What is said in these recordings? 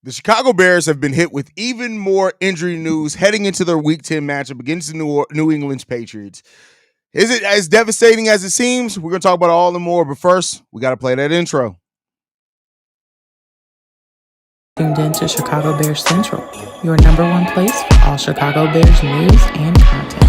The Chicago Bears have been hit with even more injury news heading into their Week 10 matchup against the New England's Patriots. Is it as devastating as it seems? We're going to talk about all and more, but first, we got to play that intro. Tuned in to Chicago Bears Central, your number one place for all Chicago Bears news and content.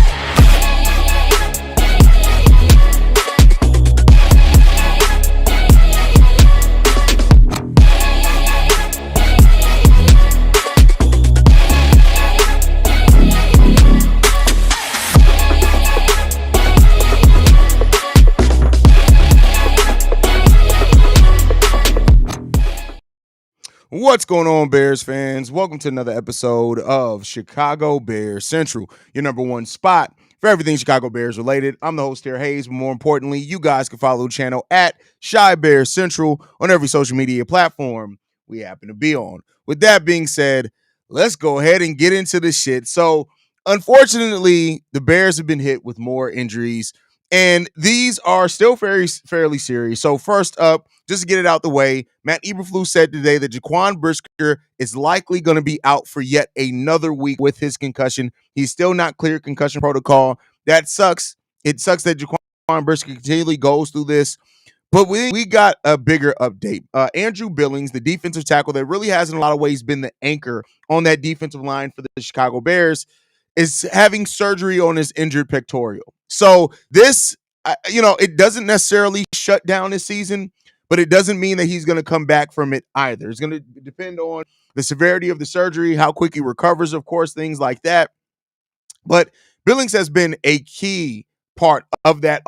What's going on, Bears fans? Welcome to another episode of Chicago Bears Central, your number one spot for everything Chicago Bears related. I'm the host here, Haize, but more importantly, you guys can follow the channel at Chi Bears Central on every social media platform we happen to be on. With that being said, let's go ahead and get into the shit. So, unfortunately, the Bears have been hit with more injuries, and these are still fairly serious. So, first up, just to get it out the way, Matt Eberflus said today that Jaquan Brisker is likely going to be out for yet another week with his concussion. He's still not clear concussion protocol. That sucks. It sucks that Jaquan Brisker continually goes through this. But we got a bigger update. Andrew Billings, the defensive tackle that really has in a lot of ways been the anchor on that defensive line for the Chicago Bears, is having surgery on his injured pectoral. So this, it doesn't necessarily shut down his season, but it doesn't mean that he's going to come back from it either. It's going to depend on the severity of the surgery, how quick he recovers, of course, things like that. But Billings has been a key part of that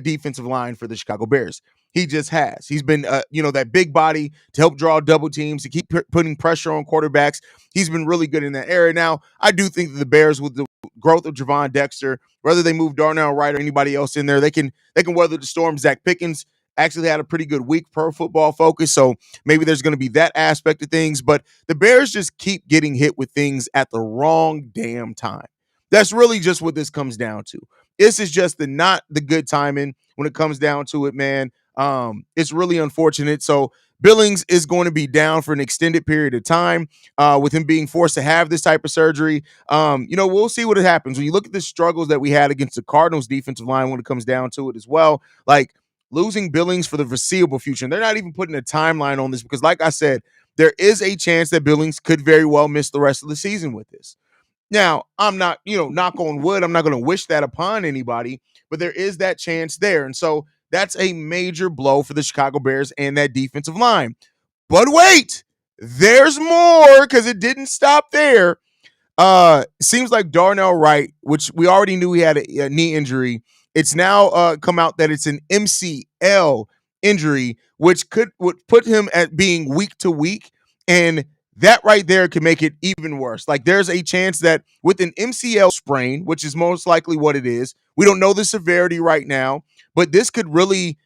defensive line for the Chicago Bears. He just has. He's been, that big body to help draw double teams, to keep putting pressure on quarterbacks. He's been really good in that area. Now, I do think that the Bears, with the growth of Javon Dexter, whether they move Darnell, Wright, or anybody else in there, they can weather the storm. Zach Pickens actually had a pretty good week per Football Focus, so maybe there's going to be that aspect of things. But the Bears just keep getting hit with things at the wrong damn time. That's really just what this comes down to. This is just not the good timing when it comes down to it, man. It's really unfortunate. So Billings is going to be down for an extended period of time, with him being forced to have this type of surgery. We'll see what happens. When you look at the struggles that we had against the Cardinals defensive line when it comes down to it as well, like losing Billings for the foreseeable future. And they're not even putting a timeline on this because, like I said, there is a chance that Billings could very well miss the rest of the season with this. Now, I'm not, knock on wood, I'm not going to wish that upon anybody, but there is that chance there. And so that's a major blow for the Chicago Bears and that defensive line. But wait, there's more, because it didn't stop there. Seems like Darnell Wright, which we already knew he had a knee injury, it's now come out that it's an MCL injury, which would put him at being week to week. And that right there could make it even worse. Like, there's a chance that with an MCL sprain, which is most likely what it is, we don't know the severity right now, but this could really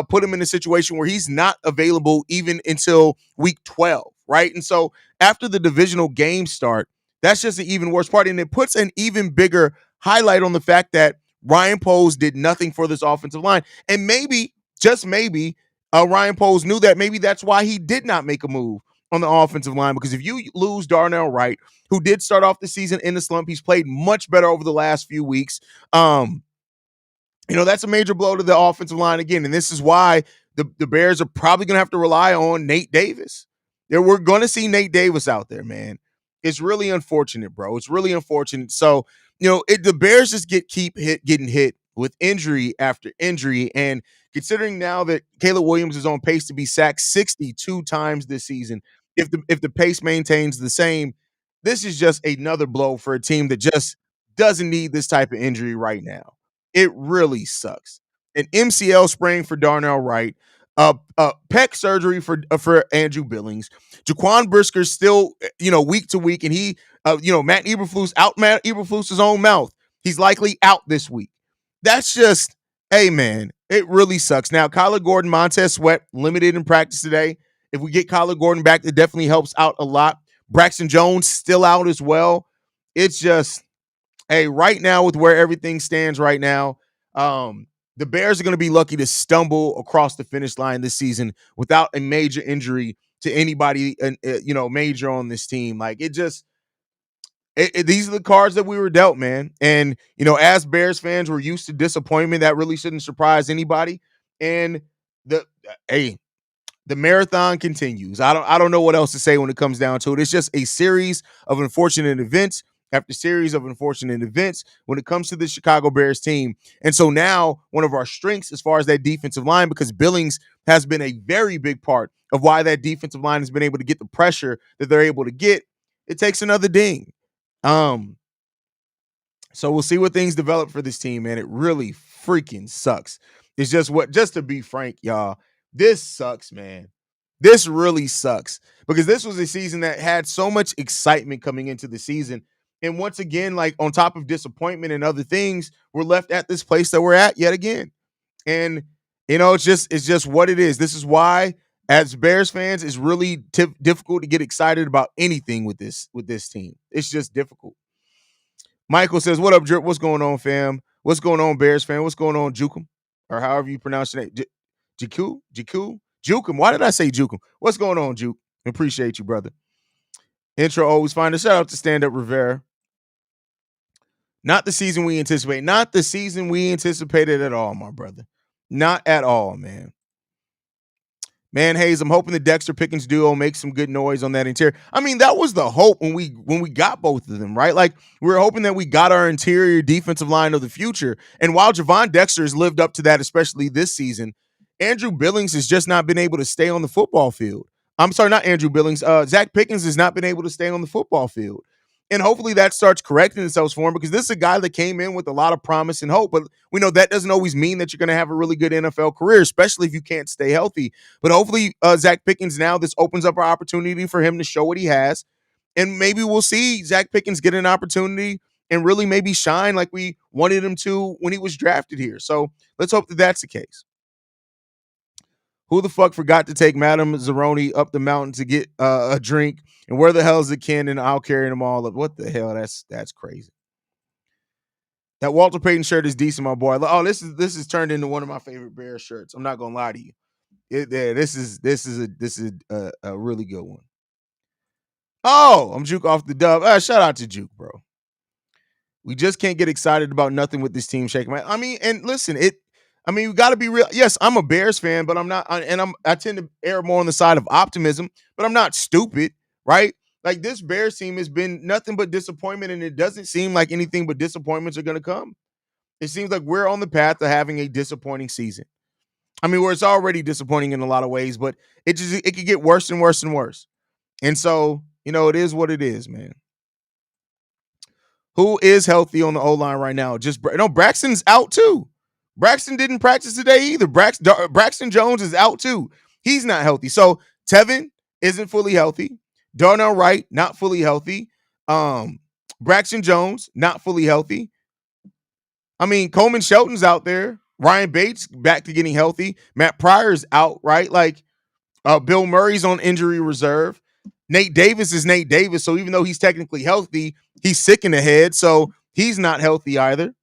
put him in a situation where he's not available even until week 12, right? And so after the divisional games start, that's just an even worse part. And it puts an even bigger highlight on the fact that Ryan Poles did nothing for this offensive line. And maybe, just maybe, Ryan Poles knew that maybe that's why he did not make a move on the offensive line, because if you lose Darnell Wright, who did start off the season in the slump, he's played much better over the last few weeks. That's a major blow to the offensive line again. And this is why the Bears are probably going to have to rely on Nate Davis. We're going to see Nate Davis out there, man. It's really unfortunate, bro. It's really unfortunate. So, the Bears just getting hit with injury after injury. And considering now that Caleb Williams is on pace to be sacked 62 times this season, if the pace maintains the same, this is just another blow for a team that just doesn't need this type of injury right now. It really sucks. An MCL sprain for Darnell Wright, pec surgery for Andrew Billings. Jaquan Brisker still, week to week, and he, Matt Eberflus's own mouth, he's likely out this week. That's just, hey, man, it really sucks. Now, Kyler Gordon, Montez Sweat, limited in practice today. If we get Kyler Gordon back, it definitely helps out a lot. Braxton Jones still out as well. It's just, hey, right now with where everything stands right now, the Bears are going to be lucky to stumble across the finish line this season without a major injury to anybody, major on this team. Like it just, these are the cards that we were dealt, man. And as Bears fans, we're used to disappointment. That really shouldn't surprise anybody. And the hey, the marathon continues. I don't know what else to say when it comes down to it. It's just a series of unfortunate events after series of unfortunate events when it comes to the Chicago Bears team. And so now one of our strengths as far as that defensive line, because Billings has been a very big part of why that defensive line has been able to get the pressure that they're able to get, it takes another ding. So we'll see what things develop for this team, man. It really freaking sucks. It's just to be frank, y'all, this sucks, man. This really sucks because this was a season that had so much excitement coming into the season. And once again, like on top of disappointment and other things, we're left at this place that we're at yet again. And it's just what it is. This is why, as Bears fans, it's really difficult to get excited about anything with this team. It's just difficult. Michael says, "What up, Drip? What's going on, fam? What's going on, Bears fan? What's going on, Jukum? Or however you pronounce your name. Jukum. Why did I say Jukum? What's going on, Juke? Appreciate you, brother. Intro always fine. A shout out to Stand Up Rivera. Not the season we anticipate. Not the season we anticipated at all, my brother. Not at all, man. Man, Haize, I'm hoping the Dexter Pickens duo makes some good noise on that interior. I mean, that was the hope when we got both of them, right? Like we were hoping that we got our interior defensive line of the future. And while Javon Dexter has lived up to that, especially this season, Andrew Billings has just not been able to stay on the football field. I'm sorry, not Andrew Billings. Zach Pickens has not been able to stay on the football field. And hopefully that starts correcting itself for him because this is a guy that came in with a lot of promise and hope. But we know that doesn't always mean that you're going to have a really good NFL career, especially if you can't stay healthy. But hopefully Zach Pickens now, this opens up our opportunity for him to show what he has. And maybe we'll see Zach Pickens get an opportunity and really maybe shine like we wanted him to when he was drafted here. So let's hope that that's the case. Who the fuck forgot to take Madam Zeroni up the mountain to get a drink? And where the hell is the Ken? And I'll carry them all up. What the hell? That's crazy. That Walter Payton shirt is decent, my boy. Oh, this is turned into one of my favorite Bears shirts. I'm not gonna lie to you. This is a really good one. Oh, I'm Juke off the dub. Shout out to Juke, bro. We just can't get excited about nothing with this team shaking. I mean, and listen, we got to be real. Yes, I'm a Bears fan, but I'm not, and I tend to err more on the side of optimism, but I'm not stupid, right? Like this Bears team has been nothing but disappointment, and it doesn't seem like anything but disappointments are going to come. It seems like we're on the path to having a disappointing season. I mean, where it's already disappointing in a lot of ways, but it could get worse and worse and worse. And so, it is what it is, man. Who is healthy on the O-line right now? Braxton's out too. Braxton didn't practice today either. Braxton Jones is out too. He's not healthy. So Tevin isn't fully healthy. Darnell Wright, not fully healthy. Braxton Jones, not fully healthy. I mean, Coleman Shelton's out there. Ryan Bates back to getting healthy. Matt Pryor's out, right? Like Bill Murray's on injury reserve. Nate Davis is Nate Davis. So even though he's technically healthy, he's sick in the head. So he's not healthy either.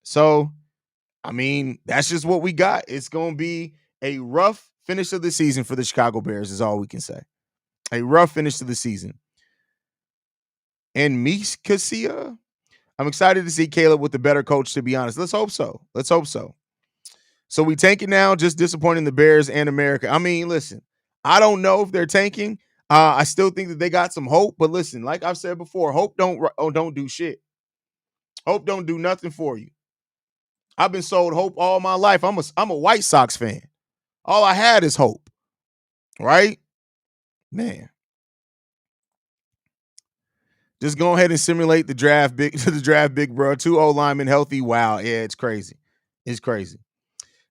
So, I mean, that's just what we got. It's going to be a rough finish of the season for the Chicago Bears is all we can say. A rough finish to the season. And Kasia, I'm excited to see Caleb with the better coach, to be honest. Let's hope so. So we tank it now, just disappointing the Bears and America. I mean, listen, I don't know if they're tanking. I still think that they got some hope. But listen, like I've said before, hope don't do shit. Hope don't do nothing for you. I've been sold hope all my life. I'm a White Sox fan. All I had is hope. Right? Man. Just go ahead and simulate the draft big bro. 2 O-linemen healthy. Wow. Yeah, it's crazy. It's crazy.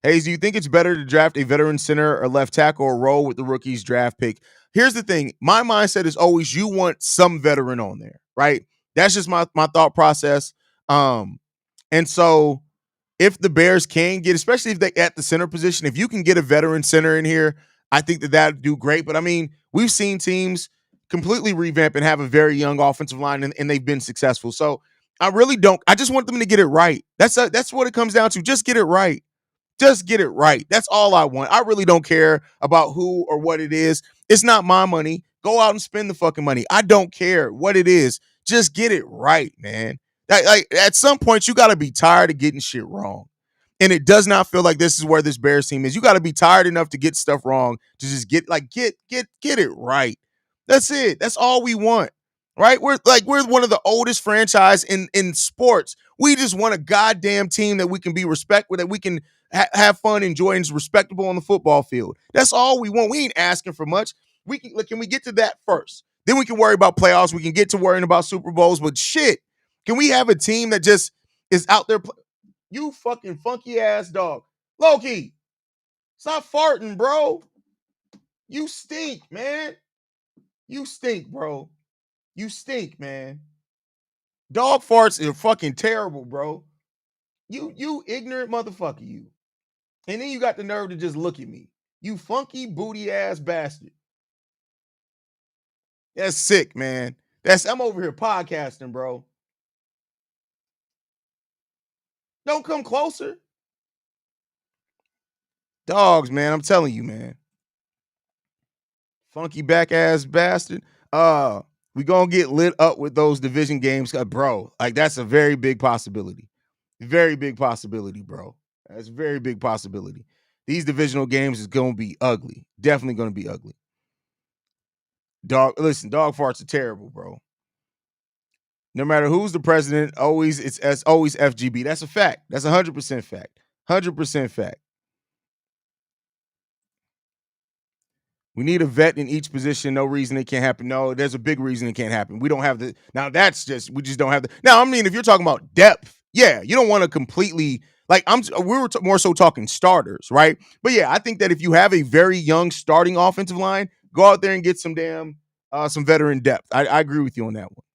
Haize, do you think it's better to draft a veteran center or left tackle or roll with the rookies draft pick? Here's the thing. My mindset is always you want some veteran on there, right? That's just my thought process. And so if the Bears can get, especially if they at the center position, if you can get a veteran center in here, I think that'd do great. But I mean, we've seen teams completely revamp and have a very young offensive line, and they've been successful. So I really don't. I just want them to get it right. That's what it comes down to. Just get it right. Just get it right. That's all I want. I really don't care about who or what it is. It's not my money. Go out and spend the fucking money. I don't care what it is. Just get it right, man. Like at some point, you got to be tired of getting shit wrong. And it does not feel like this is where this Bears team is. You got to be tired enough to get stuff wrong to just get it right. That's it. That's all we want. Right? We're one of the oldest franchise in sports. We just want a goddamn team that we can be respectful, that we can have fun, enjoy, and is respectable on the football field. That's all we want. We ain't asking for much. Can we get to that first? Then we can worry about playoffs. We can get to worrying about Super Bowls. But shit, can we have a team that just is out there? You fucking funky ass dog. Loki, stop farting, bro. You stink, man. You stink, bro. You stink, man. Dog farts are fucking terrible, bro. You ignorant motherfucker, you. And then you got the nerve to just look at me. You funky booty ass bastard. That's sick, man. I'm over here podcasting, bro. Don't come closer. Dogs, man. I'm telling you, man. Funky back ass bastard. We gonna get lit up with those division games, bro. Like that's a very big possibility. Very big possibility, bro. That's a very big possibility. These divisional games is gonna be ugly. Definitely gonna be ugly. Dog farts are terrible, bro. No matter who's the president, it's always FGB. That's a fact. That's 100% fact. 100% fact. We need a vet in each position. No reason it can't happen. No, there's a big reason it can't happen. We don't have the now. We just don't have the now. I mean, if you're talking about depth, yeah, you don't want to completely more so talking starters, right? But yeah, I think that if you have a very young starting offensive line, go out there and get some some veteran depth. I agree with you on that one.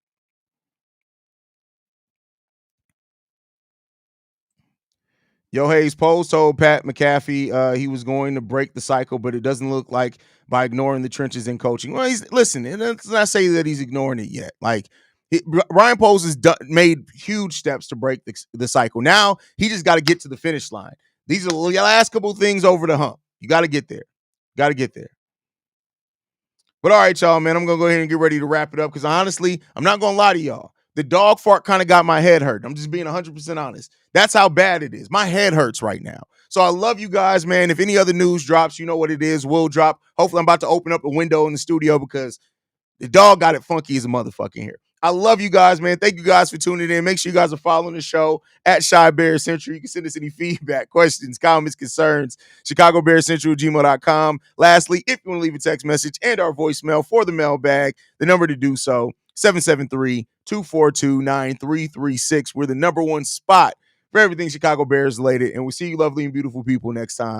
Yo, Haize Post told Pat McAfee he was going to break the cycle, but it doesn't look like by ignoring the trenches in coaching. Well, listen, and let's not say that he's ignoring it yet. Ryan Post has made huge steps to break the cycle. Now he just got to get to the finish line. These are the last couple of things over the hump. You got to get there. Got to get there. But all right, y'all, man, I'm going to go ahead and get ready to wrap it up because honestly, I'm not going to lie to y'all. The dog fart kind of got my head hurt. I'm just being 100% honest. That's how bad it is. My head hurts right now. So I love you guys, man. If any other news drops, you know what it is. Will drop. Hopefully, I'm about to open up a window in the studio because the dog got it funky as a motherfucking here. I love you guys, man. Thank you guys for tuning in. Make sure you guys are following the show at Shy Bear Central. You can send us any feedback, questions, comments, concerns, ChicagoBearCentral@gmail.com. Lastly, if you want to leave a text message and our voicemail for the mailbag, the number to do so, 773-242-9336. We're the number one spot for everything Chicago Bears related. And we'll see you lovely and beautiful people next time.